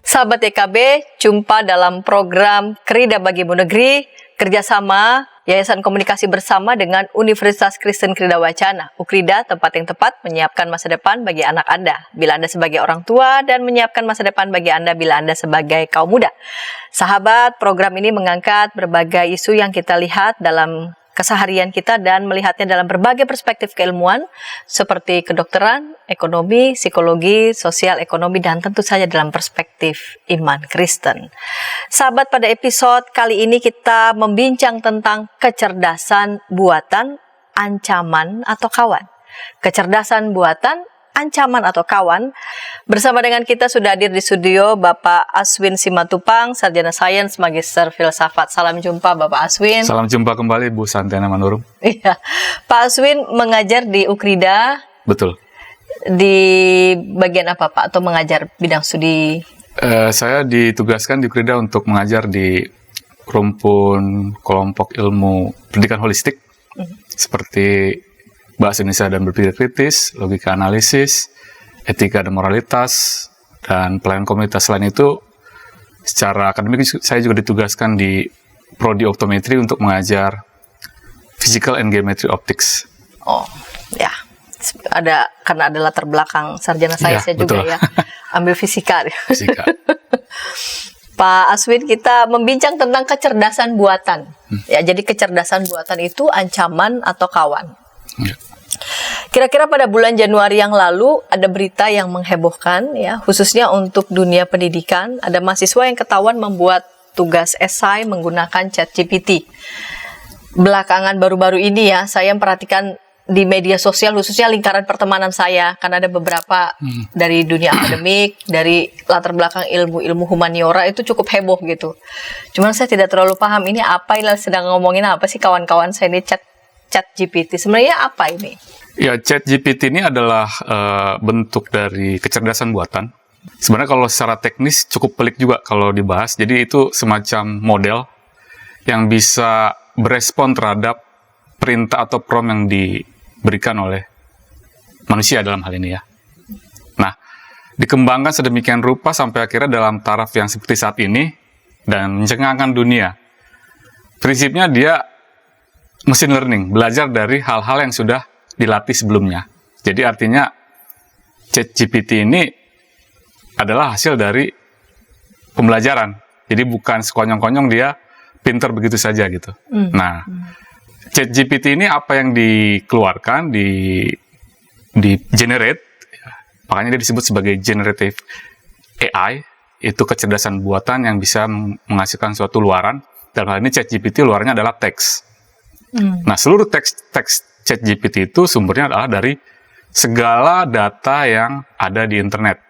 Sahabat EKB, jumpa dalam program Krida Bagimu Negeri, kerjasama Yayasan Komunikasi Bersama dengan Universitas Kristen Krida Wacana. UKRIDA, tempat yang tepat menyiapkan masa depan bagi anak Anda, bila Anda sebagai orang tua, dan menyiapkan masa depan bagi Anda bila Anda sebagai kaum muda. Sahabat, program ini mengangkat berbagai isu yang kita lihat dalam keseharian kita dan melihatnya dalam berbagai perspektif keilmuan seperti kedokteran, ekonomi, psikologi, sosial ekonomi, dan tentu saja dalam perspektif iman Kristen. Sahabat, pada episode kali ini kita membincang tentang kecerdasan buatan, ancaman atau kawan. Kecerdasan buatan, ancaman atau kawan. Bersama dengan kita sudah hadir di studio Bapak Aswin Simatupang, Sarjana Sains, Magister Filsafat. Salam jumpa Bapak Aswin. Salam jumpa kembali Bu Santiana Manurung. Iya, Pak Aswin mengajar di UKRIDA. Betul. Di bagian apa Pak? Atau mengajar bidang studi? Saya ditugaskan di UKRIDA untuk mengajar di rumpun kelompok ilmu pendidikan holistik, seperti Bahasa Indonesia dan Berpikir Kritis, Logika Analisis, Etika dan Moralitas, dan Pelayanan Komunitas. Selain itu, secara akademik saya juga ditugaskan di Prodi Optometri untuk mengajar Physical and Geometry Optics. Oh, ya. Karena ada latar belakang sarjana sainsnya juga ya. Ambil fisika. Fisika. Pak Aswin, kita membincang tentang kecerdasan buatan. Ya, jadi kecerdasan buatan itu ancaman atau kawan. Ya. Kira-kira pada bulan Januari yang lalu ada berita yang menghebohkan ya, khususnya untuk dunia pendidikan. Ada mahasiswa yang ketahuan membuat tugas esai menggunakan ChatGPT. Belakangan baru-baru ini ya, saya memperhatikan di media sosial, khususnya lingkaran pertemanan saya, karena ada beberapa dari dunia akademik, dari latar belakang ilmu humaniora itu cukup heboh gitu. Cuman saya tidak terlalu paham ini apa, ini sedang ngomongin apa sih kawan-kawan saya ini ChatGPT. Sebenarnya apa ini? Ya, ChatGPT ini adalah bentuk dari kecerdasan buatan. Sebenarnya kalau secara teknis cukup pelik juga kalau dibahas. Jadi itu semacam model yang bisa berespon terhadap perintah atau prompt yang diberikan oleh manusia dalam hal ini ya. Nah, dikembangkan sedemikian rupa sampai akhirnya dalam taraf yang seperti saat ini dan mencengangkan dunia. Prinsipnya dia machine learning, belajar dari hal-hal yang sudah dilatih sebelumnya. Jadi artinya ChatGPT ini adalah hasil dari pembelajaran. Jadi bukan sekonyong-konyong dia pinter begitu saja gitu. Nah, ChatGPT ini apa yang dikeluarkan, di generate, makanya dia disebut sebagai generative AI, itu kecerdasan buatan yang bisa menghasilkan suatu luaran. Dalam hal ini ChatGPT luarnya adalah teks. Nah, seluruh teks ChatGPT itu sumbernya adalah dari segala data yang ada di internet.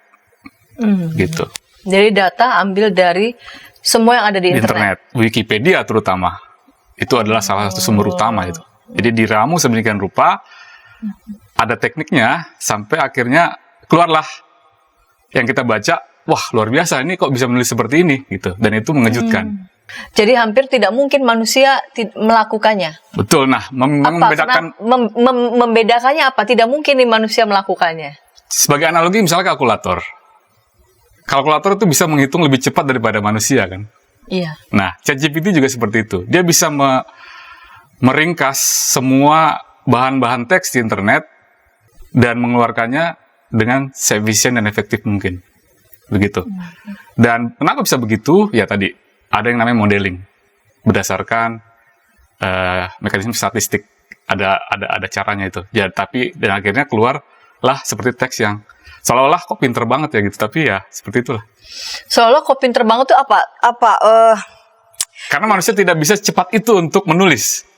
Gitu. Jadi data ambil dari semua yang ada di internet. Wikipedia terutama. Itu adalah salah satu sumber utama itu. Jadi diramu sedemikian rupa, ada tekniknya, sampai akhirnya keluarlah yang kita baca, wah luar biasa, ini kok bisa menulis seperti ini, gitu. Dan itu mengejutkan. Jadi hampir tidak mungkin manusia melakukannya. Betul. Nah, membedakannya apa? Tidak mungkin nih manusia melakukannya. Sebagai analogi, misalnya kalkulator. Kalkulator itu bisa menghitung lebih cepat daripada manusia, kan? Iya. Nah, ChatGPT juga seperti itu. Dia bisa meringkas semua bahan-bahan teks di internet dan mengeluarkannya dengan se-efisien dan efektif mungkin. Begitu. Dan kenapa bisa begitu? Ya tadi, ada yang namanya modeling berdasarkan mekanisme statistik. Ada caranya itu. Ya, tapi dan akhirnya keluarlah seperti teks yang seolah-olah kok pinter banget ya gitu. Tapi ya seperti itulah. Seolah kok pinter banget tuh apa? Karena manusia tidak bisa secepat itu untuk menulis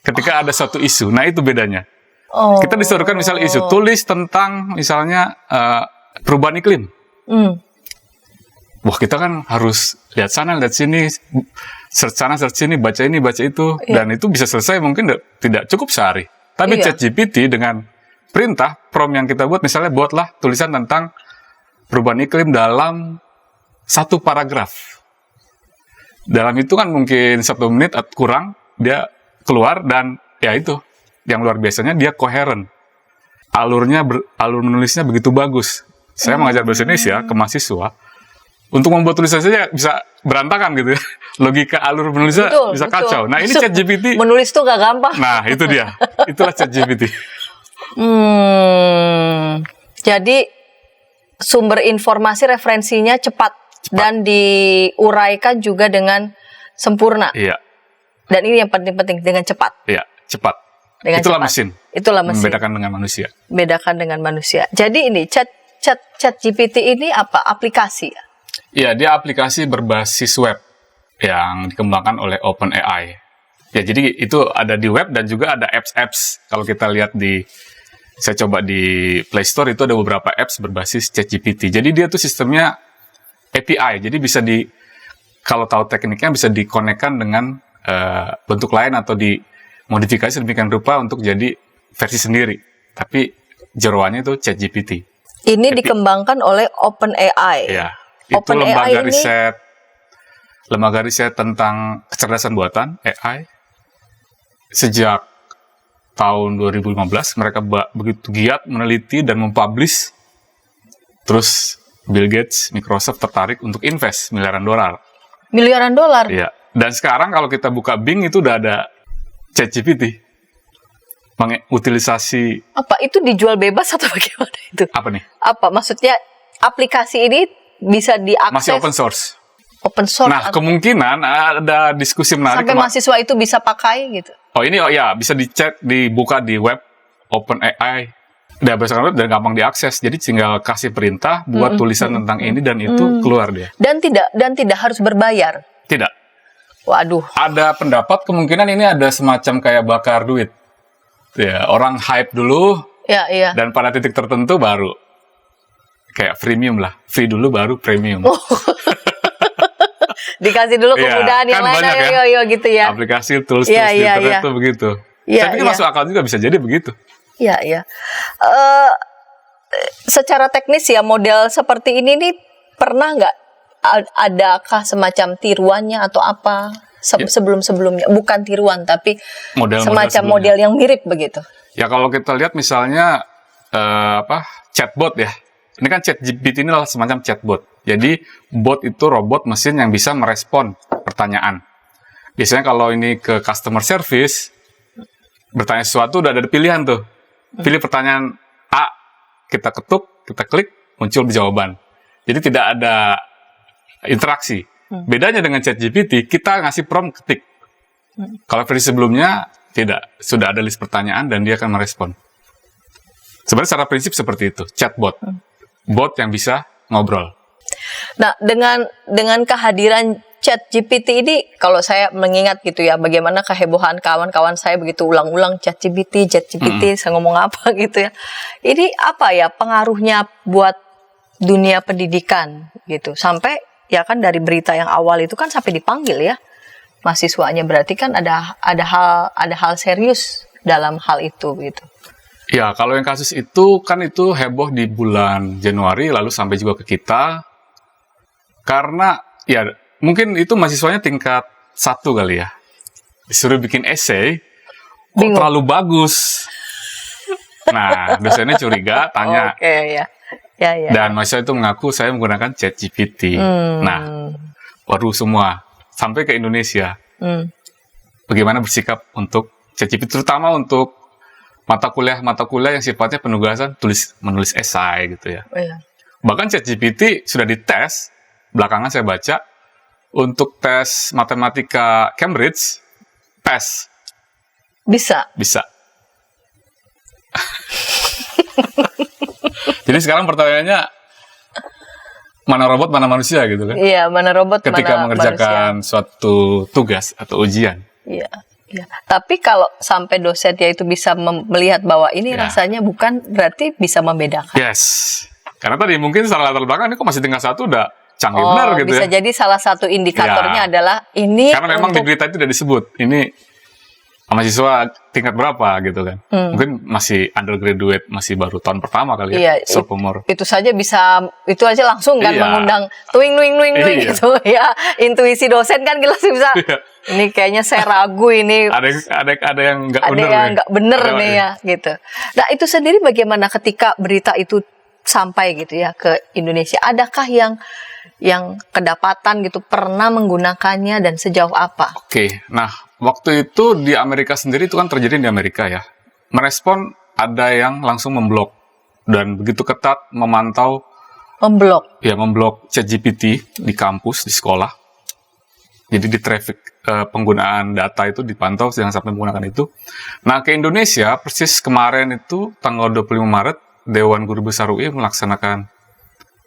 ketika ada suatu isu. Nah, itu bedanya. Kita disuruhkan misalnya isu, tulis tentang misalnya perubahan iklim. Wah, kita kan harus lihat sana, lihat sini, search sana, search sini, baca ini, baca itu. Dan itu bisa selesai mungkin tidak cukup sehari. Tapi ChatGPT dengan perintah, prompt yang kita buat, misalnya buatlah tulisan tentang perubahan iklim dalam satu paragraf. Dalam itu kan mungkin 1 menit kurang, dia keluar dan ya itu. Yang luar biasanya dia koheren. Alur menulisnya begitu bagus. Saya mengajar bahasa Indonesia ke mahasiswa. untuk membuat tulisan saja bisa berantakan gitu ya. Logika alur penulisnya bisa kacau. Nah, ini ChatGPT. Menulis tuh gak gampang. Nah, itu dia. Itulah ChatGPT. Jadi sumber informasi referensinya cepat dan diuraikan juga dengan sempurna. Iya. Dan ini yang penting-penting, dengan cepat. Iya, cepat. Dengan Itulah cepat. mesin. Itulah mesin. Membedakan dengan manusia. Bedakan dengan manusia. Jadi ini ChatGPT ini apa? Aplikasi. Iya, dia aplikasi berbasis web yang dikembangkan oleh OpenAI. Ya, jadi itu ada di web dan juga ada apps-apps. Kalau kita lihat saya coba di Play Store itu ada beberapa apps berbasis ChatGPT. Jadi dia tuh sistemnya API. Jadi bisa kalau tahu tekniknya bisa dikonekkan dengan bentuk lain atau dimodifikasi sedemikian rupa untuk jadi versi sendiri. Tapi jeroannya itu ChatGPT. Ini dikembangkan oleh OpenAI. Iya. Itu lembaga riset tentang kecerdasan buatan AI. Sejak tahun 2015 mereka begitu giat meneliti dan mempublish. Terus Bill Gates, Microsoft tertarik untuk invest miliaran dolar. Miliaran dolar? Iya. Dan sekarang kalau kita buka Bing itu udah ada ChatGPT. Mengutilisasi. Apa itu dijual bebas atau bagaimana itu? Apa nih? Apa maksudnya aplikasi ini bisa diakses? Masih open source. Open source. Nah, kemungkinan ada diskusi menarik. Sampai mahasiswa itu bisa pakai gitu. Bisa dibuka di web OpenAI. Udah berdasarkan web dan gampang diakses. Jadi tinggal kasih perintah buat tulisan tentang ini dan itu keluar dia. Dan tidak harus berbayar. Tidak. Waduh. Ada pendapat kemungkinan ini ada semacam kayak bakar duit. Ya, orang hype dulu. Ya, iya. Dan pada titik tertentu baru kayak freemium lah. Free dulu baru premium. Dikasih dulu kemudahan yang lain, yo gitu ya. Aplikasi tools di internet tuh begitu. Saya pikir masuk akal juga, bisa jadi begitu. Iya. Secara teknis ya model seperti ini nih pernah nggak adakah semacam tiruannya atau apa sebelum-sebelumnya? Bukan tiruan tapi semacam model yang mirip begitu. Ya kalau kita lihat misalnya chatbot ya. Ini kan ChatGPT ini adalah semacam chatbot. Jadi bot itu robot mesin yang bisa merespon pertanyaan. Biasanya kalau ini ke customer service, bertanya sesuatu udah ada pilihan tuh. Pilih pertanyaan A, kita ketuk, kita klik, muncul jawaban. Jadi tidak ada interaksi. Bedanya dengan ChatGPT, kita ngasih prompt ketik. Kalau versi sebelumnya tidak, sudah ada list pertanyaan dan dia akan merespon. Sebenarnya secara prinsip seperti itu, chatbot. Bot yang bisa ngobrol. Nah, dengan kehadiran ChatGPT ini, kalau saya mengingat gitu ya, bagaimana kehebohan kawan-kawan saya begitu ulang-ulang ChatGPT, saya ngomong apa gitu ya. Ini apa ya pengaruhnya buat dunia pendidikan gitu. Sampai ya kan dari berita yang awal itu kan sampai dipanggil ya mahasiswanya, berarti kan ada hal serius dalam hal itu gitu. Ya, kalau yang kasus itu kan itu heboh di bulan Januari lalu sampai juga ke kita. Karena ya mungkin itu mahasiswanya tingkat 1 kali ya. Disuruh bikin essay kok terlalu bagus. Nah, dosennya curiga, tanya. Oke, ya. Dan mahasiswa itu mengaku saya menggunakan ChatGPT. Nah, baru semua sampai ke Indonesia. Bagaimana bersikap untuk ChatGPT, terutama untuk mata kuliah yang sifatnya penugasan menulis esai gitu ya. Bahkan ChatGPT sudah dites, belakangan saya baca, untuk tes matematika Cambridge, PAS. Bisa. Jadi sekarang pertanyaannya, mana robot, mana manusia gitu kan? Iya, mana robot, ketika mana mengerjakan manusia. Suatu tugas atau ujian. Iya. Tapi kalau sampai dosen dia itu bisa melihat bahwa ini rasanya bukan, berarti bisa membedakan. Yes. Karena tadi mungkin secara latar belakang ini kok masih tingkat 1 udah canggih benar gitu bisa ya. Jadi salah satu indikatornya adalah ini. Karena memang di berita itu tidak disebut. Ini mahasiswa tingkat berapa gitu kan. Mungkin masih undergraduate, masih baru tahun pertama kali ya. Sophomore. Itu saja bisa, itu aja langsung kan mengundang tuing gitu ya. Intuisi dosen kan jelas bisa. Ini kayaknya saya ragu ini. Ada yang nggak benar. Ada yang nggak benar nih ya gitu. Nah itu sendiri bagaimana ketika berita itu sampai gitu ya ke Indonesia? Adakah yang yang kedapatan gitu pernah menggunakannya dan sejauh apa? Oke, nah waktu itu di Amerika sendiri itu kan terjadi di Amerika ya. Merespon ada yang langsung memblok dan begitu ketat memantau memblok ChatGPT di kampus, di sekolah. Jadi di traffic penggunaan data itu dipantau jangan sampai menggunakan itu. Nah, ke Indonesia persis kemarin itu tanggal 25 Maret Dewan Guru Besar UI melaksanakan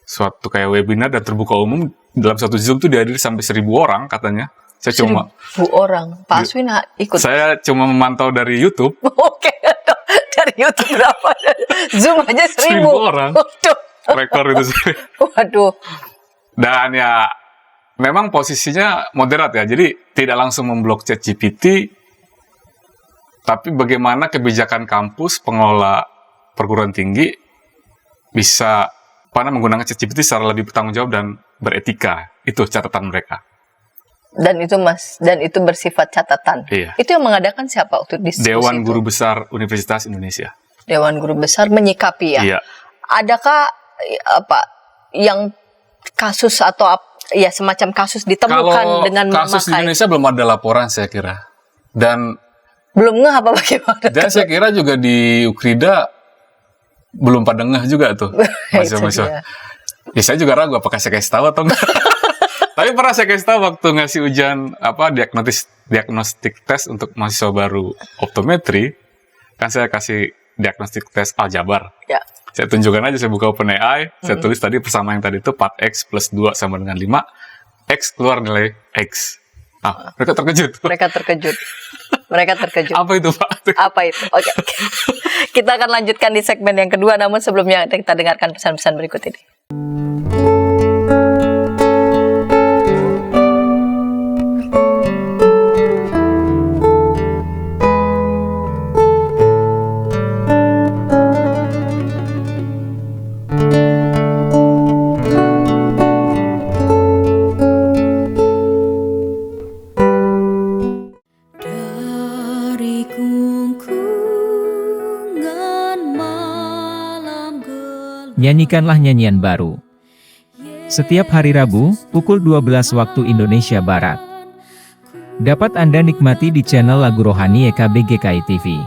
suatu kayak webinar dan terbuka umum. Dalam satu Zoom itu dihadiri sampai 1.000 orang katanya. Saya 1.000 orang. Pak Aswin ikut. Saya cuma memantau dari YouTube. Oke, dari YouTube berapa? Zoom aja 1.000 orang. Waduh. Rekor itu sih. Waduh. Dan ya memang posisinya moderat ya, jadi tidak langsung memblok ChatGPT, tapi bagaimana kebijakan kampus, pengelola perguruan tinggi bisa menggunakan ChatGPT secara lebih bertanggung jawab dan beretika. Itu catatan mereka. Dan itu bersifat catatan. Iya. Itu yang mengadakan siapa waktu diskusi Dewan itu? Guru Besar Universitas Indonesia. Dewan Guru Besar menyikapi ya. Iya. Adakah yang kasus atau ya semacam kasus ditemukan dengan memakai? Kasus di Indonesia belum ada laporan saya kira. Dan belum ngeh apa bagaimana? Dan saya kira juga di Ukrida belum pada ngeh juga tuh. Masa-masa. Ya saya juga ragu apakah saya kasih tahu atau enggak. Tapi pernah saya kasih tahu waktu ngasih ujian diagnostik tes untuk mahasiswa baru optometri. Kan saya kasih diagnostik tes aljabar. Ya. Saya tunjukkan aja, saya buka OpenAI, saya tulis tadi persamaan yang tadi itu 4X plus 2 sama dengan 5, X keluar nilai X. Mereka terkejut. Mereka terkejut. Apa itu, Pak? Apa itu? Oke. Kita akan lanjutkan di segmen yang kedua, namun sebelumnya kita dengarkan pesan-pesan berikut ini. Nyanyikanlah nyanyian baru. Setiap hari Rabu, pukul 12 waktu Indonesia Barat. Dapat Anda nikmati di channel Lagu Rohani YKB GKI TV.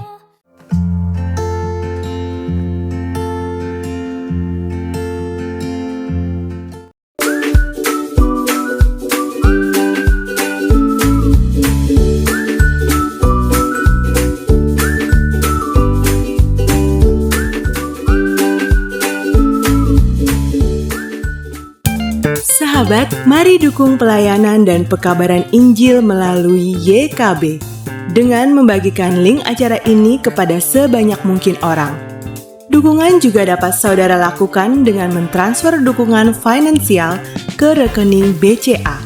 Sahabat, mari dukung pelayanan dan pekabaran Injil melalui YKB dengan membagikan link acara ini kepada sebanyak mungkin orang. Dukungan juga dapat saudara lakukan dengan mentransfer dukungan finansial ke rekening BCA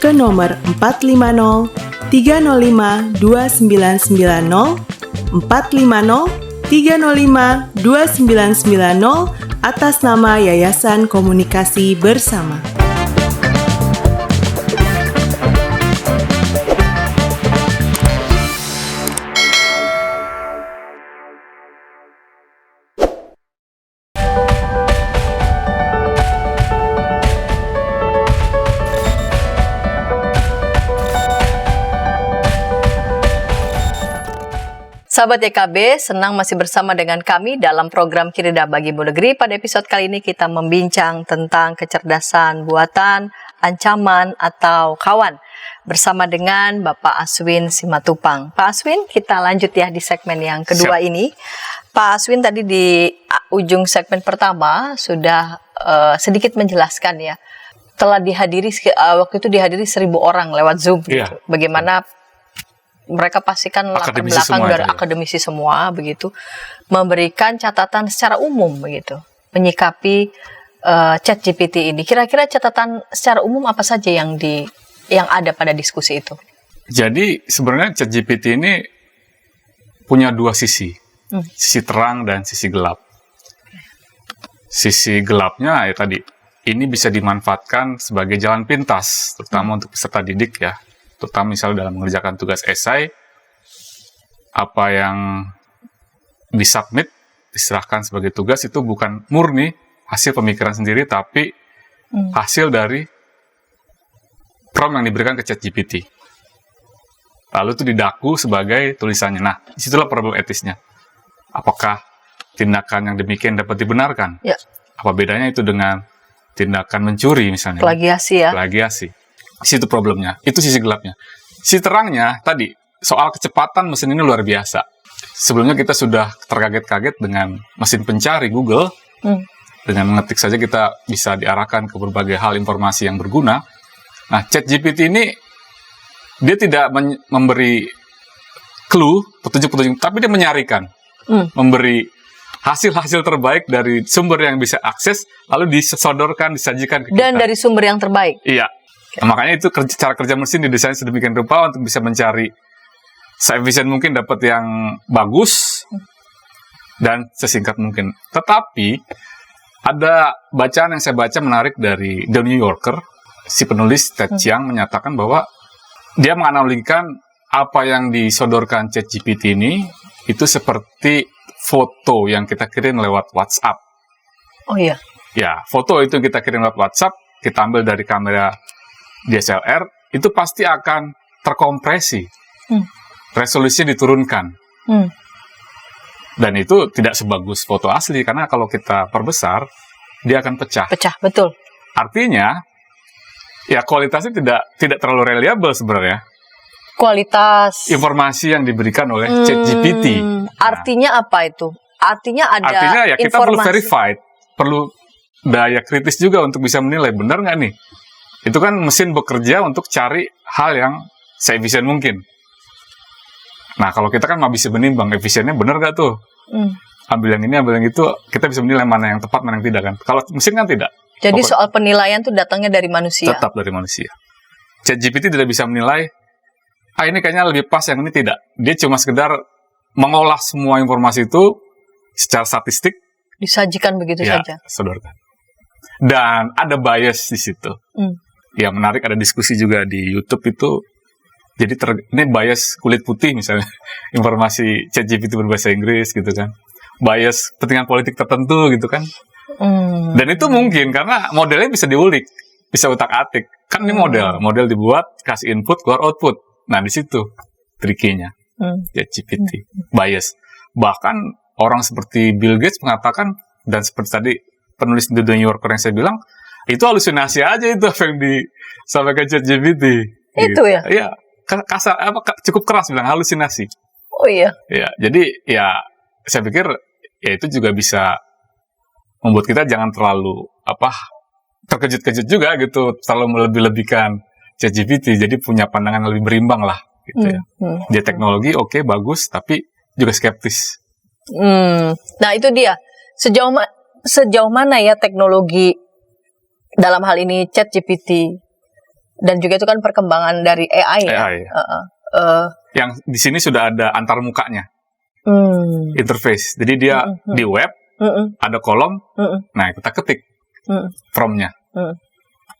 ke nomor 450 305 2990 450 305 2990 atas nama Yayasan Komunikasi Bersama. Sahabat YKB, senang masih bersama dengan kami dalam program Kirida Bagimu Negeri. Pada episode kali ini kita membincang tentang kecerdasan buatan, ancaman, atau kawan. Bersama dengan Bapak Aswin Simatupang. Pak Aswin, kita lanjut ya di segmen yang kedua ini. Pak Aswin tadi di ujung segmen pertama sudah sedikit menjelaskan ya. Telah dihadiri, waktu itu dihadiri 1.000 orang lewat Zoom. Iya. Gitu. Bagaimana mereka pastikan latar belakang dari akademisi semua begitu, memberikan catatan secara umum begitu, menyikapi ChatGPT ini. Kira-kira catatan secara umum apa saja yang ada pada diskusi itu? Jadi sebenarnya ChatGPT ini punya dua sisi, sisi terang dan sisi gelap. Sisi gelapnya ya tadi, ini bisa dimanfaatkan sebagai jalan pintas, terutama untuk peserta didik ya. Terutama misalnya dalam mengerjakan tugas esai, apa yang disubmit, diserahkan sebagai tugas itu bukan murni hasil pemikiran sendiri, tapi hasil dari prompt yang diberikan ke ChatGPT. Lalu itu didaku sebagai tulisannya. Nah, disitulah problem etisnya. Apakah tindakan yang demikian dapat dibenarkan? Ya. Apa bedanya itu dengan tindakan mencuri misalnya? Plagiasi ya. Plagiasi. Di situ problemnya. Itu sisi gelapnya. Sisi terangnya tadi, soal kecepatan mesin ini luar biasa. Sebelumnya kita sudah terkaget-kaget dengan mesin pencari Google. Dengan mengetik saja kita bisa diarahkan ke berbagai hal informasi yang berguna. Nah, ChatGPT ini dia tidak memberi clue, petunjuk-petunjuk, tapi dia menyarikan. Memberi hasil-hasil terbaik dari sumber yang bisa akses, lalu disodorkan, disajikan ke kita. Dan dari sumber yang terbaik. Iya. Nah, makanya itu cara kerja mesin didesain sedemikian rupa untuk bisa mencari se-efisien mungkin, dapat yang bagus, dan sesingkat mungkin. Tetapi, ada bacaan yang saya baca menarik dari The New Yorker. Si penulis Ted Chiang menyatakan bahwa dia menganalogikan apa yang disodorkan ChatGPT ini itu seperti foto yang kita kirim lewat WhatsApp. Oh iya. Ya, foto itu yang kita kirim lewat WhatsApp, kita ambil dari kamera DSLR, itu pasti akan terkompresi. Resolusinya diturunkan. Dan itu tidak sebagus foto asli, karena kalau kita perbesar, dia akan pecah. Pecah, betul. Artinya, ya kualitasnya tidak terlalu reliable sebenarnya. Kualitas Informasi yang diberikan oleh ChatGPT. Artinya apa itu? Artinya ya kita informasi. perlu verified, perlu daya kritis juga untuk bisa menilai benar nggak nih. Itu kan mesin bekerja untuk cari hal yang seefisien mungkin. Nah, kalau kita kan bisa menimbang efisiennya benar nggak tuh. Ambil yang ini, ambil yang itu, kita bisa menilai mana yang tepat, mana yang tidak kan. Kalau mesin kan tidak. Jadi soal penilaian tuh datangnya dari manusia. Tetap dari manusia. ChatGPT tidak bisa menilai, ini kayaknya lebih pas, yang ini tidak. Dia cuma sekedar mengolah semua informasi itu secara statistik. Disajikan begitu saja. Sodorkan. Dan ada bias di situ. Yang menarik, ada diskusi juga di YouTube itu. Jadi ini bias kulit putih misalnya. Informasi ChatGPT berbahasa Inggris gitu kan. Bias kepentingan politik tertentu gitu kan. Dan itu mungkin karena modelnya bisa diulik, bisa utak-atik. Kan ini model dibuat, kasih input, keluar output. Nah, di situ trikinya. ChatGPT, bias. Bahkan orang seperti Bill Gates mengatakan, dan seperti tadi penulis The New Yorker yang saya bilang, itu halusinasi aja itu apa yang disampaikan ChatGPT. Itu ya? Iya, kasar, cukup keras bilang halusinasi. Oh iya. Ya, jadi ya saya pikir ya itu juga bisa membuat kita jangan terlalu terkejut-kejut juga gitu, terlalu melebih-lebihkan ChatGPT. Jadi punya pandangan lebih berimbang lah gitu ya. Dia teknologi oke, bagus, tapi juga skeptis. Nah, itu dia. Sejauh mana ya teknologi dalam hal ini ChatGPT dan juga itu kan perkembangan dari AI ya. Yang di sini sudah ada antar mukanya. Interface. Jadi dia di web ada kolom. Nah, kita ketik prompt-nya.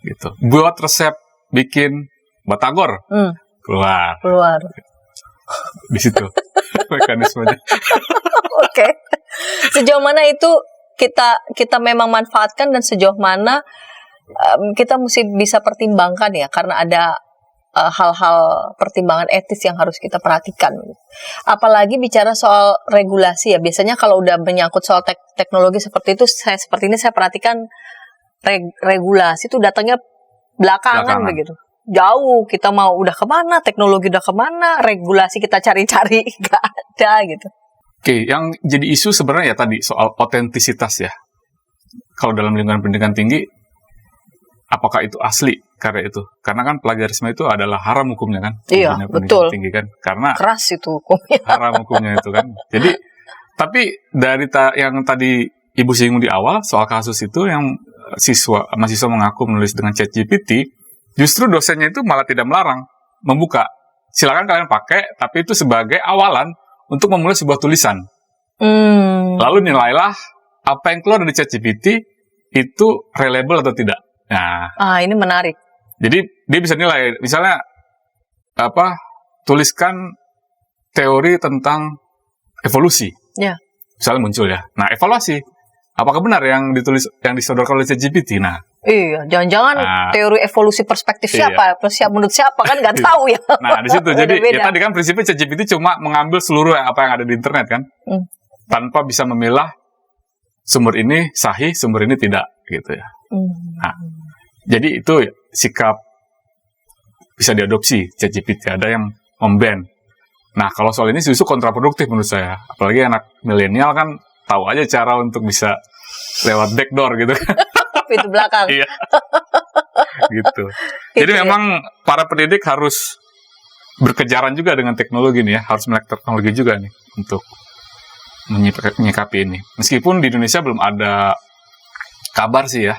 Gitu. Buat resep bikin batagor. Keluar. Di situ mekanismenya. Oke. Sejauh mana itu kita memang manfaatkan dan sejauh mana kita mesti bisa pertimbangkan ya, karena ada hal-hal pertimbangan etis yang harus kita perhatikan. Apalagi bicara soal regulasi ya, biasanya kalau udah menyangkut soal teknologi seperti itu, saya perhatikan regulasi itu datangnya belakangan begitu. Jauh, kita mau udah kemana, teknologi udah kemana, regulasi kita cari-cari nggak ada gitu. Oke, yang jadi isu sebenarnya ya tadi soal otentisitas ya. Kalau dalam lingkungan pendidikan tinggi, apakah itu asli karya itu? Karena kan plagiarisme itu adalah haram hukumnya kan. Iya, betul. Tinggi kan, karena keras itu hukumnya. Haram hukumnya itu kan. Jadi, tapi dari yang tadi Ibu singgung di awal soal kasus itu yang mahasiswa mengaku menulis dengan ChatGPT, justru dosennya itu malah tidak melarang membuka. Silakan kalian pakai, tapi itu sebagai awalan untuk memulai sebuah tulisan. Lalu nilailah apa yang keluar dari ChatGPT itu reliable atau tidak. Nah, ini menarik. Jadi dia bisa nilai, misalnya tuliskan teori tentang evolusi. Ya. Misalnya muncul ya. Nah, evaluasi. apakah benar yang disodorkan oleh ChatGPT? Nah, Iya, jangan-jangan teori evolusi perspektif siapa, menurut siapa kan nggak tahu ya. Nah, di situ jadi Beda-beda. ya tadi kan prinsipnya ChatGPT cuma mengambil seluruh apa yang ada di internet kan, tanpa bisa memilah sumber ini sahih, sumber ini tidak, gitu ya. Nah, jadi itu sikap bisa diadopsi ChatGPT. Ada yang memban. Nah, kalau soal ini justru kontraproduktif menurut saya. Apalagi anak milenial kan tahu aja cara untuk bisa lewat backdoor gitu kan. Pintu belakang. Iya. Gitu. Jadi ya. memang para pendidik harus berkejaran juga dengan teknologi nih ya, harus melek teknologi juga nih untuk menyikapi ini. Meskipun di Indonesia belum ada kabar sih ya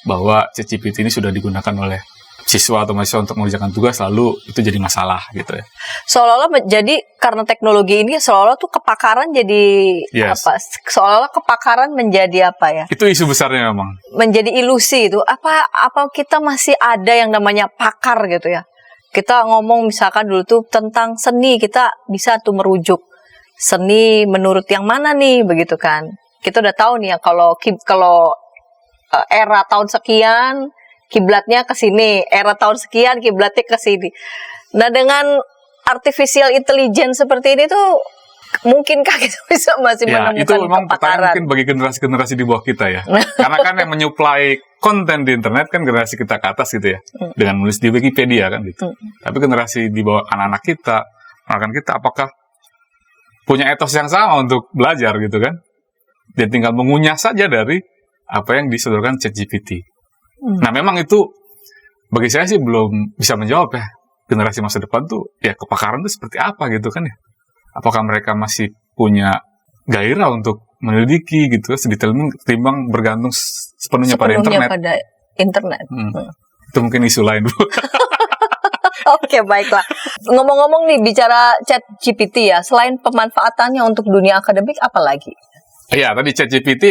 bahwa ChatGPT ini sudah digunakan oleh siswa atau mahasiswa untuk mengerjakan tugas, lalu itu jadi masalah gitu ya. Seolah-olah jadi karena teknologi ini seolah-olah tuh kepakaran jadi Yes. apa? Seolah-olah kepakaran menjadi apa ya? Itu isu besarnya memang. Menjadi ilusi itu. Apa kita masih ada yang namanya pakar gitu ya? Kita ngomong misalkan dulu tuh tentang seni, kita bisa tuh merujuk seni menurut yang mana nih begitu kan? Kita udah tahu nih ya kalau era tahun sekian kiblatnya ke sini, era tahun sekian kiblatnya ke sini. Nah, dengan artificial intelligence seperti ini tuh mungkinkah kita bisa masih Ya, menemukan itu memang pertanyaan kepakaran? mungkin bagi generasi-generasi di bawah kita ya. Karena kan yang menyuplai konten di internet kan generasi kita ke atas gitu ya. Dengan menulis di Wikipedia kan gitu. Tapi generasi di bawah anak-anak kita, anak kita apakah punya etos yang sama untuk belajar gitu kan? Dia tinggal mengunyah saja dari apa yang disodorkan ChatGPT. Nah, memang itu bagi saya sih belum bisa menjawab ya. Generasi masa depan tuh ya kepakaran itu seperti apa gitu kan ya. Apakah mereka masih punya gairah untuk menyelidiki gitu sedetail ketimbang bergantung sepenuhnya pada internet. pada internet. Itu mungkin isu lain Bu. Oke, baiklah. Ngomong-ngomong nih bicara ChatGPT ya, selain pemanfaatannya untuk dunia akademik apa lagi? Iya, tadi ChatGPT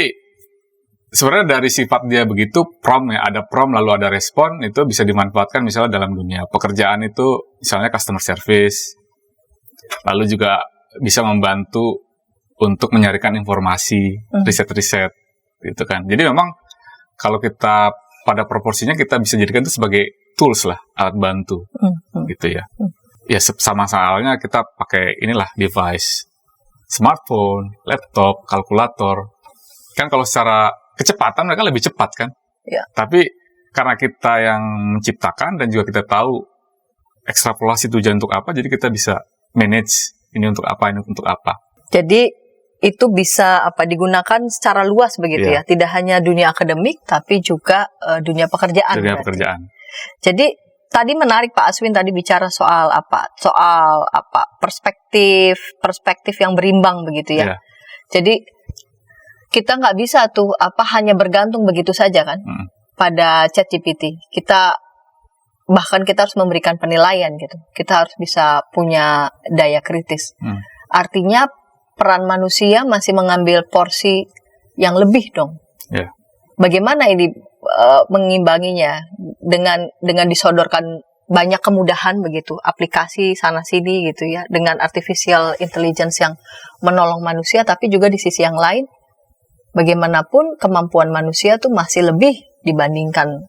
sebenarnya dari sifat dia begitu, prompt ya, ada prompt lalu ada respon, itu bisa dimanfaatkan misalnya dalam dunia pekerjaan itu, misalnya customer service, lalu juga bisa membantu untuk menyarikan informasi, riset-riset, gitu kan. Jadi memang kalau kita pada proporsinya kita bisa jadikan itu sebagai tools lah, alat bantu, gitu ya. Ya sama halnya kita pakai inilah device, smartphone, laptop, kalkulator. Kan kalau secara kecepatan mereka lebih cepat kan. Ya. Tapi karena kita yang menciptakan dan juga kita tahu ekstrapolasi tujuan untuk apa, jadi kita bisa manage ini untuk apa, ini untuk apa. Jadi itu bisa digunakan secara luas begitu ya. Tidak hanya dunia akademik tapi juga dunia pekerjaan. Dunia berarti. pekerjaan. Jadi tadi menarik Pak Aswin tadi bicara soal perspektif yang berimbang begitu ya. Jadi kita nggak bisa tuh hanya bergantung begitu saja kan pada ChatGPT. Bahkan kita harus memberikan penilaian gitu. Kita harus bisa punya daya kritis. Artinya peran manusia masih mengambil porsi yang lebih dong. Yeah. Bagaimana ini mengimbanginya dengan disodorkan banyak kemudahan begitu, aplikasi sana sini gitu ya, dengan artificial intelligence yang menolong manusia, tapi juga di sisi yang lain bagaimanapun kemampuan manusia tuh masih lebih dibandingkan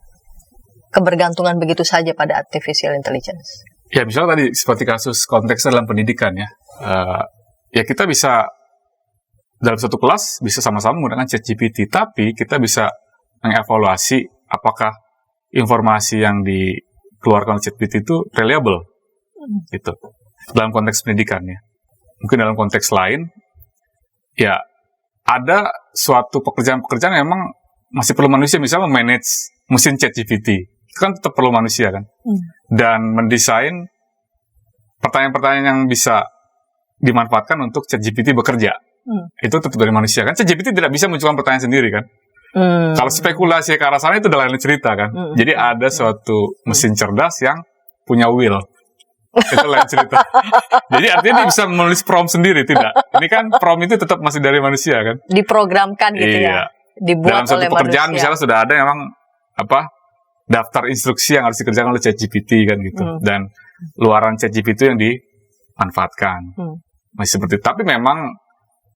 kebergantungan begitu saja pada artificial intelligence. Ya misalnya tadi seperti kasus konteksnya dalam pendidikan ya, ya kita bisa dalam satu kelas bisa sama-sama menggunakan ChatGPT, tapi kita bisa mengevaluasi apakah informasi yang dikeluarkan oleh ChatGPT itu reliable, gitu. Dalam konteks pendidikannya. Mungkin dalam konteks lain, ya ada suatu pekerjaan-pekerjaan yang memang masih perlu manusia, misalnya manage mesin ChatGPT, itu kan tetap perlu manusia kan, dan mendesain pertanyaan-pertanyaan yang bisa dimanfaatkan untuk ChatGPT bekerja, itu tetap dari manusia kan. ChatGPT tidak bisa menunjukkan pertanyaan sendiri kan. Kalau spekulasi ke arah sana itu udah lain cerita kan. Jadi ada suatu mesin cerdas yang punya will. Itu lain cerita. Jadi artinya dia bisa menulis prompt sendiri, tidak. Ini kan prompt itu tetap masih dari manusia kan. Diprogramkan gitu ya. Dibuat dalam satu oleh pekerjaan manusia. misalnya sudah ada memang daftar instruksi yang harus dikerjakan oleh ChatGPT kan gitu. Dan luaran ChatGPT yang dimanfaatkan. Masih seperti itu. Tapi memang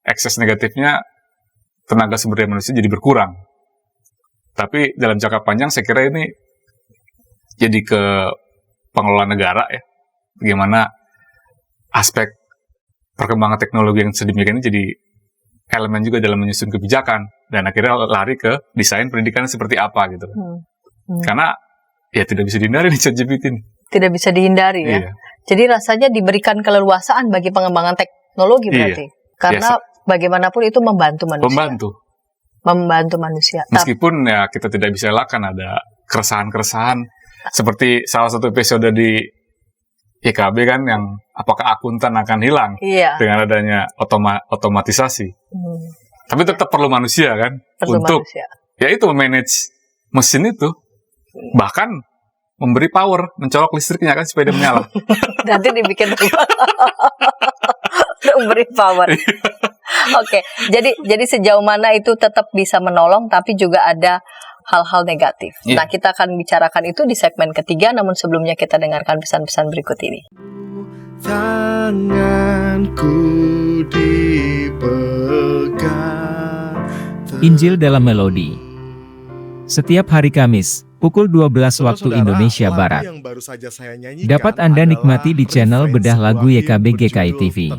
ekses negatifnya tenaga sumber daya manusia jadi berkurang. Tapi dalam jangka panjang saya kira ini jadi ke pengelola negara ya. Bagaimana aspek perkembangan teknologi yang sedemikian ini jadi elemen juga dalam menyusun kebijakan. Dan akhirnya lari ke desain pendidikan seperti apa gitu. Karena ya tidak bisa dihindari nih ChatGPT ini. Tidak bisa dihindari ya. Iya. Jadi rasanya diberikan keleluasaan bagi pengembangan teknologi berarti. Karena bagaimanapun itu membantu manusia. Membantu manusia. Meskipun ya kita tidak bisa elakkan ada keresahan-keresahan. Seperti salah satu episode di YKB kan yang apakah akuntan akan hilang dengan adanya otomatisasi. Tapi tetap perlu manusia kan untuk ya itu manage mesin itu, bahkan memberi power, mencolok listriknya kan supaya dia menyala. Nanti dibikin memberi power. Oke, jadi sejauh mana itu tetap bisa menolong, tapi juga ada hal-hal negatif. Nah, kita akan bicarakan itu di segmen ketiga, namun sebelumnya kita dengarkan pesan-pesan berikut ini. Tanganku dipegang. Injil dalam Melodi. Setiap hari Kamis, pukul 12 waktu Indonesia Barat. Dapat Anda nikmati di channel Bedah Lagu YKB GKI TV.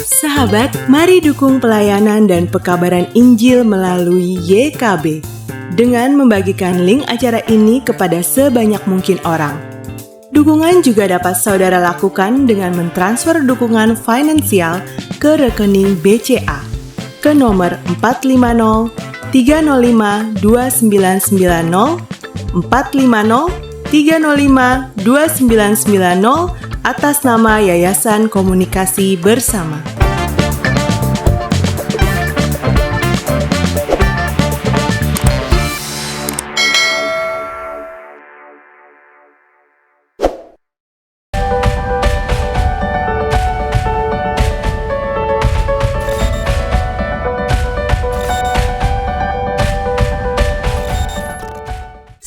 Sahabat, mari dukung pelayanan dan pekabaran Injil melalui YKB dengan membagikan link acara ini kepada sebanyak mungkin orang. Dukungan juga dapat saudara lakukan dengan mentransfer dukungan finansial ke rekening BCA ke nomor 450 305 2990 450 305 2990 atas nama Yayasan Komunikasi Bersama.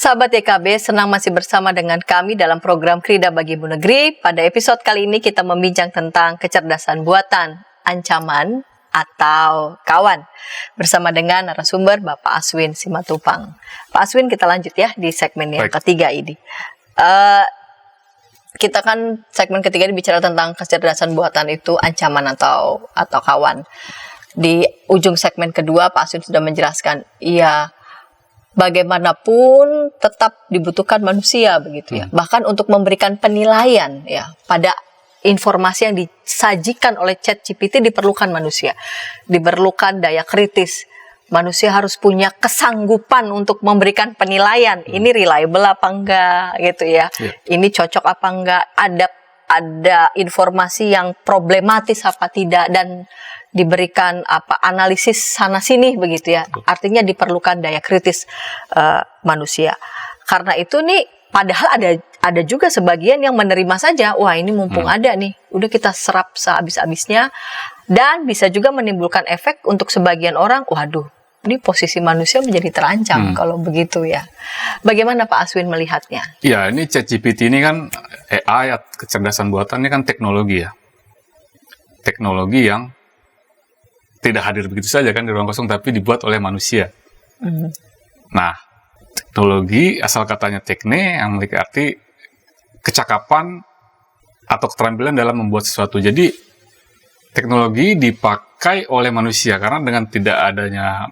Sahabat YKB, senang masih bersama dengan kami dalam program Krida Bagi Ibu Negeri. Pada episode kali ini kita membincang tentang kecerdasan buatan, ancaman, atau kawan. Bersama dengan narasumber Bapak Aswin Simatupang. Pak Aswin, kita lanjut ya di segmen yang ketiga ini. Kita kan segmen ketiga ini bicara tentang kecerdasan buatan itu ancaman atau kawan. Di ujung segmen kedua Pak Aswin sudah menjelaskan, bagaimanapun tetap dibutuhkan manusia begitu ya. Bahkan untuk memberikan penilaian ya pada informasi yang disajikan oleh ChatGPT diperlukan manusia. Diperlukan daya kritis. Manusia harus punya kesanggupan untuk memberikan penilaian. Ini reliable apa enggak gitu ya. Ini cocok apa enggak, ada informasi yang problematis apa tidak, dan diberikan analisis sana sini begitu ya. Artinya diperlukan daya kritis manusia. Karena itu nih padahal ada juga sebagian yang menerima saja. Wah, ini mumpung ada nih, udah kita serap sehabis-habisnya, dan bisa juga menimbulkan efek untuk sebagian orang. Waduh, ini posisi manusia menjadi terancam kalau begitu ya. Bagaimana Pak Aswin melihatnya? Ya, ini ChatGPT ini kan AI, kecerdasan buatan ini kan teknologi ya. Teknologi yang tidak hadir begitu saja kan di ruang kosong, tapi dibuat oleh manusia. Nah, teknologi asal katanya tekne yang memiliki arti kecakapan atau keterampilan dalam membuat sesuatu. Jadi teknologi dipakai oleh manusia karena dengan tidak adanya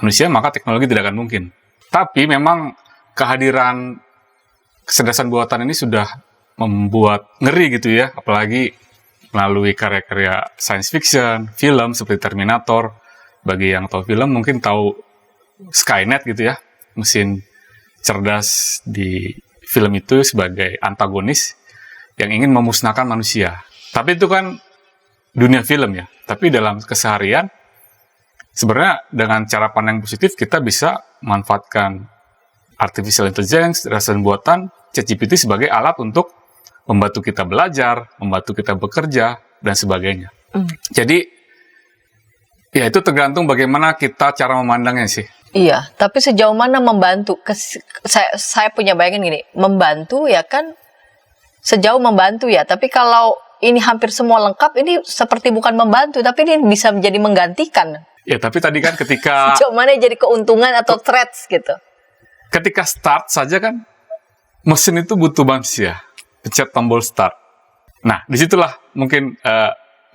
manusia maka teknologi tidak akan mungkin. Tapi memang kehadiran kecerdasan buatan ini sudah membuat ngeri gitu ya, apalagi melalui karya-karya science fiction, film seperti Terminator. Bagi yang tahu film mungkin tahu Skynet gitu ya, mesin cerdas di film itu sebagai antagonis yang ingin memusnahkan manusia. Tapi itu kan dunia film ya. Tapi dalam keseharian sebenarnya dengan cara pandang positif kita bisa manfaatkan artificial intelligence, kecerdasan buatan, ChatGPT sebagai alat untuk membantu kita belajar, membantu kita bekerja, dan sebagainya. Jadi, ya itu tergantung bagaimana kita cara memandangnya sih. Iya, tapi sejauh mana membantu? Saya punya bayangan gini, membantu ya kan, sejauh membantu ya, tapi kalau ini hampir semua lengkap, ini seperti bukan membantu, tapi ini bisa menjadi menggantikan. Ya, tapi tadi kan ketika Sejauh mana jadi keuntungan atau threats gitu? ketika start saja kan, mesin itu butuh manusia. Pencet tombol start. Nah, disitulah mungkin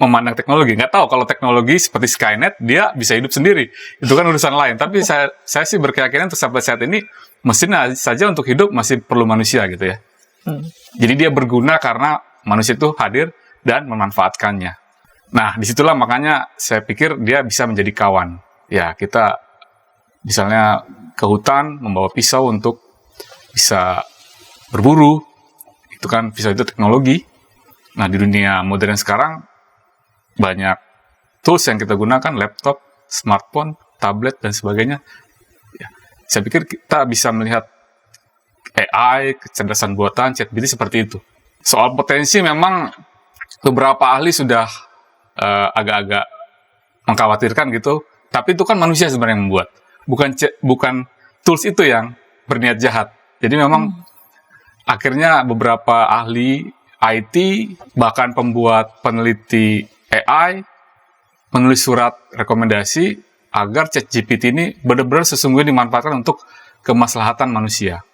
memandang teknologi. Nggak tahu kalau teknologi seperti Skynet, dia bisa hidup sendiri. Itu kan urusan lain. Tapi saya sih berkeyakinan sampai saat ini, mesin saja untuk hidup masih perlu manusia gitu ya. Jadi dia berguna karena manusia itu hadir dan memanfaatkannya. Nah, disitulah makanya saya pikir dia bisa menjadi kawan. Ya, kita misalnya ke hutan, membawa pisau untuk bisa berburu. Itu kan pisau itu teknologi. Nah, di dunia modern sekarang, banyak tools yang kita gunakan, laptop, smartphone, tablet, dan sebagainya. Ya, saya pikir kita bisa melihat AI, kecerdasan buatan, ChatGPT seperti itu. Soal potensi memang beberapa ahli sudah agak-agak mengkhawatirkan gitu, tapi itu kan manusia sebenarnya yang membuat. Bukan tools itu yang berniat jahat. Jadi memang akhirnya beberapa ahli IT, bahkan pembuat peneliti AI, menulis surat rekomendasi agar ChatGPT ini benar-benar sesungguhnya dimanfaatkan untuk kemaslahatan manusia.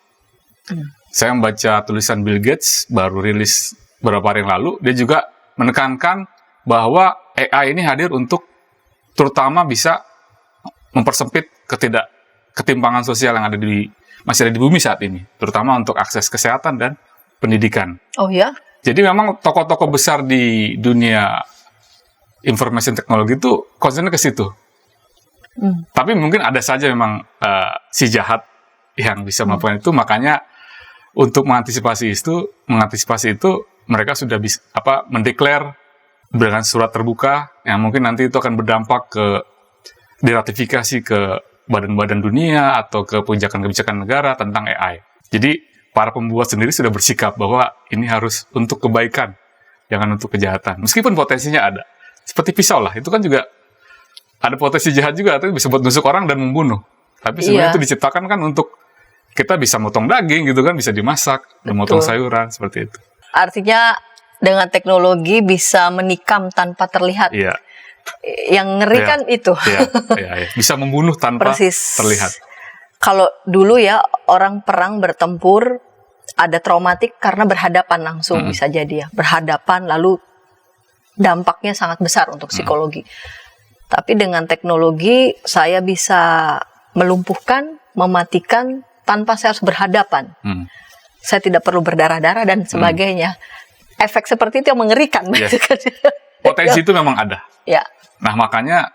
Saya membaca tulisan Bill Gates, baru rilis beberapa hari yang lalu, dia juga menekankan bahwa AI ini hadir untuk terutama bisa mempersempit ketimpangan sosial yang masih ada di bumi saat ini, terutama untuk akses kesehatan dan pendidikan. Oh ya? Jadi memang tokoh-tokoh besar di dunia information teknologi itu concern-nya ke situ. Tapi mungkin ada saja memang si jahat yang bisa melakukan itu, makanya untuk mengantisipasi itu mereka sudah bisa mendeklar dengan surat terbuka yang mungkin nanti itu akan berdampak ke diratifikasi ke badan-badan dunia atau ke kebijakan-kebijakan negara tentang AI. Jadi para pembuat sendiri sudah bersikap bahwa ini harus untuk kebaikan, jangan untuk kejahatan. Meskipun potensinya ada. Seperti pisau lah, itu kan juga ada potensi jahat juga, tapi bisa buat nusuk orang dan membunuh. Tapi sebenarnya itu diciptakan kan untuk kita bisa motong daging gitu kan, bisa dimasak, memotong sayuran, seperti itu. Artinya dengan teknologi bisa menikam tanpa terlihat. Iya. Yang ngeri kan itu. Iya. Bisa membunuh tanpa terlihat. Kalau dulu ya orang perang bertempur ada traumatik karena berhadapan langsung bisa jadi ya. Berhadapan lalu dampaknya sangat besar untuk psikologi. Tapi dengan teknologi saya bisa melumpuhkan, mematikan tanpa saya harus berhadapan. Saya tidak perlu berdarah-darah dan sebagainya. Efek seperti itu yang mengerikan. Potensi itu memang ada. Ya. Nah, makanya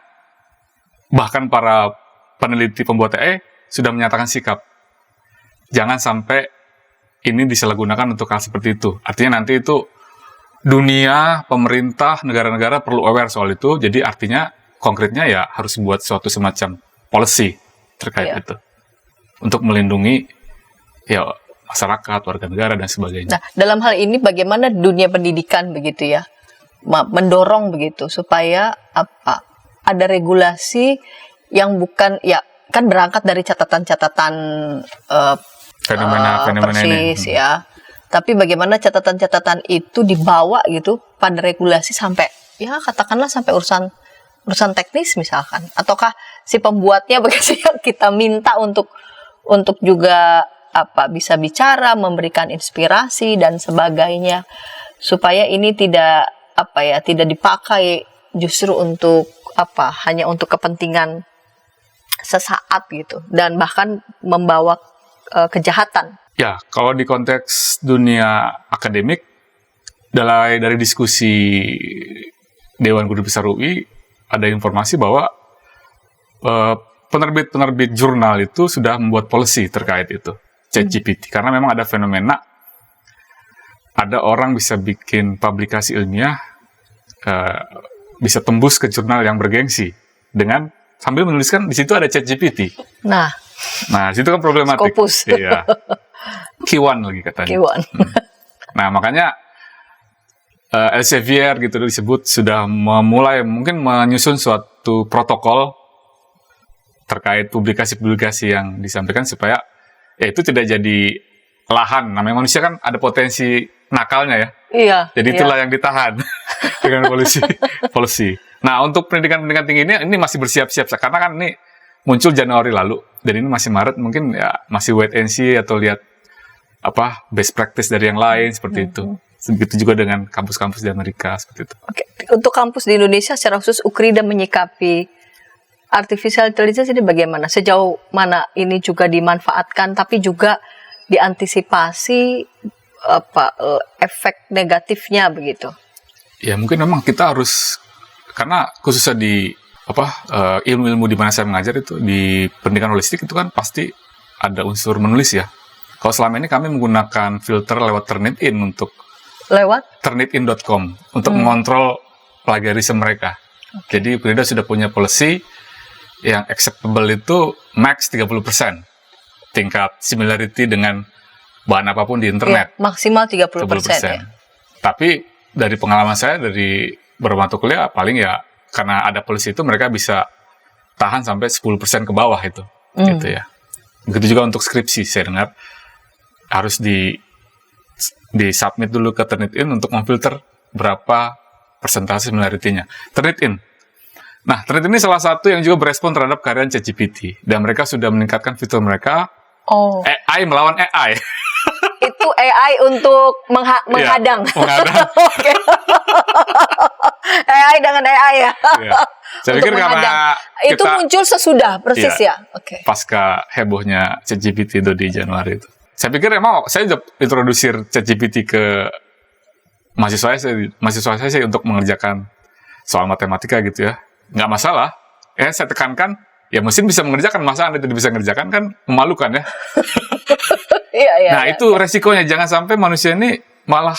bahkan para peneliti pembuat AI sudah menyatakan sikap. Jangan sampai ini disalahgunakan untuk hal seperti itu. Artinya nanti itu dunia, pemerintah, negara-negara perlu aware soal itu. Jadi artinya konkretnya ya harus buat suatu semacam policy terkait itu. Untuk melindungi ya masyarakat, warga negara, dan sebagainya. Nah, dalam hal ini bagaimana dunia pendidikan begitu ya? Mendorong begitu supaya ada regulasi yang bukan ya kan berangkat dari catatan-catatan fenomena persis ini. Ya. Tapi bagaimana catatan-catatan itu dibawa gitu pada regulasi sampai ya katakanlah sampai urusan teknis misalkan, ataukah si pembuatnya begitu yang kita minta untuk juga bisa bicara, memberikan inspirasi dan sebagainya supaya ini tidak dipakai justru untuk hanya untuk kepentingan sesaat gitu dan bahkan membawa kejahatan. Ya, kalau di konteks dunia akademik dari diskusi Dewan Guru Besar UI ada informasi bahwa penerbit-penerbit jurnal itu sudah membuat policy terkait itu ChatGPT karena memang ada fenomena ada orang bisa bikin publikasi ilmiah bisa tembus ke jurnal yang bergengsi dengan sambil menuliskan di situ ada ChatGPT. Nah, Nah, di situ kan problematik. Scopus. Iya. Key-one lagi katanya. Kiwan. Nah, makanya Elsevier gitu disebut sudah memulai mungkin menyusun suatu protokol terkait publikasi-publikasi yang disampaikan supaya ya itu tidak jadi lahan. Namanya manusia kan ada potensi nakalnya ya. Iya. Jadi itulah yang ditahan dengan polisi. Nah, untuk pendidikan tinggi ini masih bersiap-siap karena kan ini muncul Januari lalu dan ini masih Maret, mungkin ya masih wait and see atau lihat apa best practice dari yang lain seperti itu. Begitu juga dengan kampus-kampus di Amerika seperti itu. Oke. Untuk kampus di Indonesia secara khusus UKRIDA menyikapi artificial intelligence ini bagaimana? Sejauh mana ini juga dimanfaatkan tapi juga diantisipasi efek negatifnya begitu? Ya mungkin memang kita harus, karena khususnya di ilmu-ilmu di mana saya mengajar itu di pendidikan holistik itu kan pasti ada unsur menulis ya. Kalau selama ini kami menggunakan filter lewat Turnitin untuk turnitin.com untuk mengontrol plagiarisme mereka. Jadi UKRIDA sudah punya policy yang acceptable itu max 30% tingkat similarity dengan bahan apapun di internet. Ya, maksimal 30%. Ya. Tapi dari pengalaman saya dari beberapa mata kuliah paling ya karena ada policy itu mereka bisa tahan sampai 10% ke bawah itu. Gitu ya. Begitu juga untuk skripsi saya dengar harus di submit dulu ke Turnitin untuk memfilter berapa persentase similarity-nya. Turnitin. Nah, Turnitin ini salah satu yang juga berespon terhadap karya ChatGPT dan mereka sudah meningkatkan fitur mereka. AI melawan AI. Itu AI untuk menghadang. Ya, menghadang. Oke. AI dengan AI ya. Ya. Saya pikir karena itu muncul sesudah persis ya. Oke. Pasca hebohnya ChatGPT itu di Januari itu. Saya pikir emang saya introdusir ChatGPT ke mahasiswa saya untuk mengerjakan soal matematika gitu ya. Nggak masalah. Saya tekankan, ya mesin bisa mengerjakan, masa Anda tidak bisa mengerjakan kan memalukan ya. Nah, itu resikonya. Jangan sampai manusia ini malah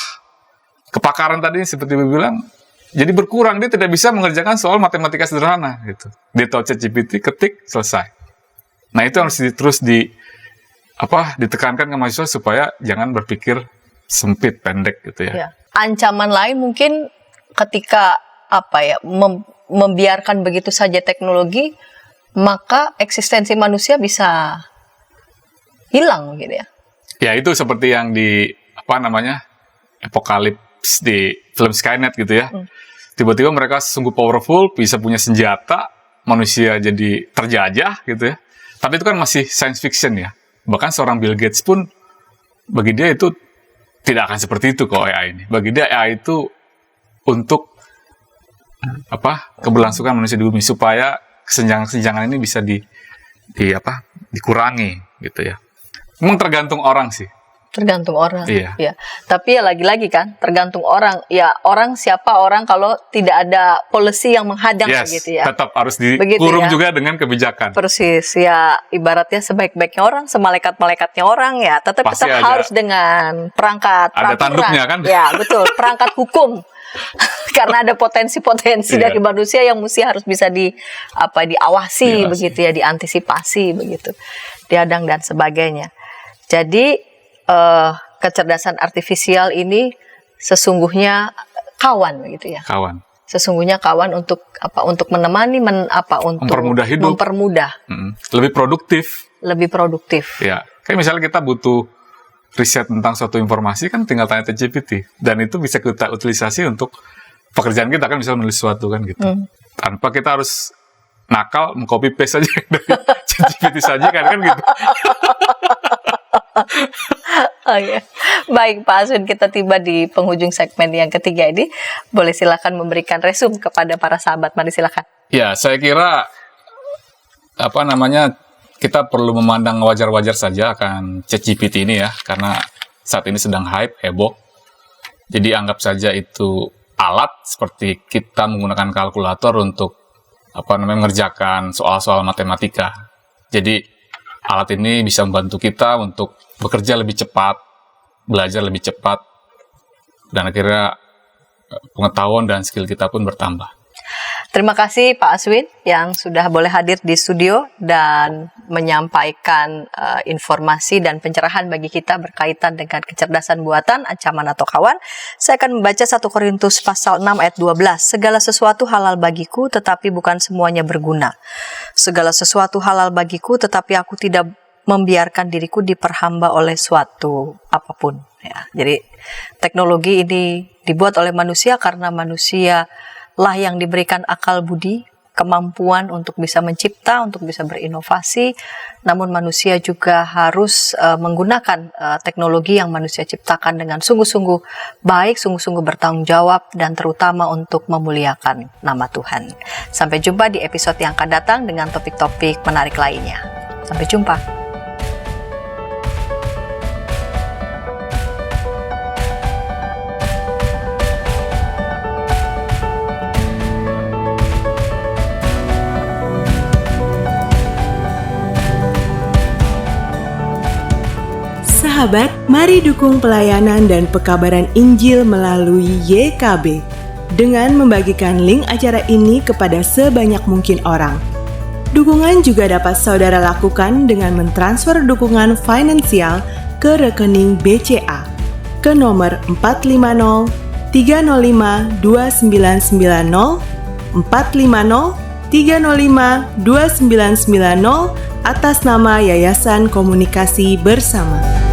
kepakaran tadi seperti Ibu bilang, jadi berkurang. Dia tidak bisa mengerjakan soal matematika sederhana gitu. Dia tahu ChatGPT, ketik, selesai. Nah, itu harus terus ditekankan ke mahasiswa supaya jangan berpikir sempit, pendek gitu ya. Ancaman lain mungkin ketika membiarkan begitu saja teknologi, maka eksistensi manusia bisa hilang gitu ya. Ya itu seperti yang di Apokalips di film Skynet gitu ya. Tiba-tiba mereka sungguh powerful, bisa punya senjata, manusia jadi terjajah gitu ya. Tapi itu kan masih science fiction ya. Bahkan seorang Bill Gates pun bagi dia itu tidak akan seperti itu kok AI ini. Bagi dia AI itu untuk keberlangsungan manusia di bumi supaya kesenjangan-kesenjangan ini bisa dikurangi gitu ya. Memang tergantung orang sih. Tergantung orang. Iya. Ya. Tapi ya lagi-lagi kan tergantung orang. Ya siapa orang kalau tidak ada policy yang menghadang gitu ya. Tetap harus dikurung juga dengan kebijakan. Persis. Ya ibaratnya sebaik-baiknya orang, semalaikat-malaikatnya orang ya tetap Pasti kita harus dengan perangkat ada tanduknya kan? Ya, betul. Perangkat hukum. Karena ada potensi-potensi dari manusia yang mesti harus bisa diawasi begitu ya, diantisipasi begitu. Dihadang dan sebagainya. Jadi kecerdasan artifisial ini sesungguhnya kawan gitu ya. Kawan. Sesungguhnya kawan untuk menemani untuk mempermudah hidup. Lebih produktif. Lebih produktif. Ya. Kayak misalnya kita butuh riset tentang suatu informasi kan tinggal tanya ChatGPT dan itu bisa kita utilisasi untuk pekerjaan kita kan, misalnya menulis sesuatu kan gitu. Tanpa kita harus nakal meng-copy paste saja dari ChatGPT saja kan gitu. Oke. Baik Pak Asun, kita tiba di penghujung segmen yang ketiga ini. Boleh silakan memberikan resume kepada para sahabat. Mari silakan. Ya, saya kira kita perlu memandang wajar-wajar saja akan ChatGPT ini ya, karena saat ini sedang hype, heboh. Jadi anggap saja itu alat seperti kita menggunakan kalkulator untuk mengerjakan soal-soal matematika. Jadi alat ini bisa membantu kita untuk bekerja lebih cepat, belajar lebih cepat, dan akhirnya pengetahuan dan skill kita pun bertambah. Terima kasih Pak Aswin yang sudah boleh hadir di studio dan menyampaikan informasi dan pencerahan bagi kita berkaitan dengan kecerdasan buatan, ancaman atau kawan. Saya akan membaca 1 Korintus pasal 6 ayat 12. Segala sesuatu halal bagiku tetapi bukan semuanya berguna. Segala sesuatu halal bagiku tetapi aku tidak membiarkan diriku diperhamba oleh suatu apapun. Ya, jadi teknologi ini dibuat oleh manusia karena manusia lah yang diberikan akal budi, kemampuan untuk bisa mencipta, untuk bisa berinovasi. Namun manusia juga harus menggunakan teknologi yang manusia ciptakan dengan sungguh-sungguh baik, sungguh-sungguh bertanggung jawab, dan terutama untuk memuliakan nama Tuhan. Sampai jumpa di episode yang akan datang dengan topik-topik menarik lainnya. Sampai jumpa. Sahabat, mari dukung pelayanan dan pekabaran Injil melalui YKB dengan membagikan link acara ini kepada sebanyak mungkin orang. Dukungan juga dapat saudara lakukan dengan mentransfer dukungan finansial ke rekening BCA ke nomor 450 305 2990 450 305 2990 atas nama Yayasan Komunikasi Bersama.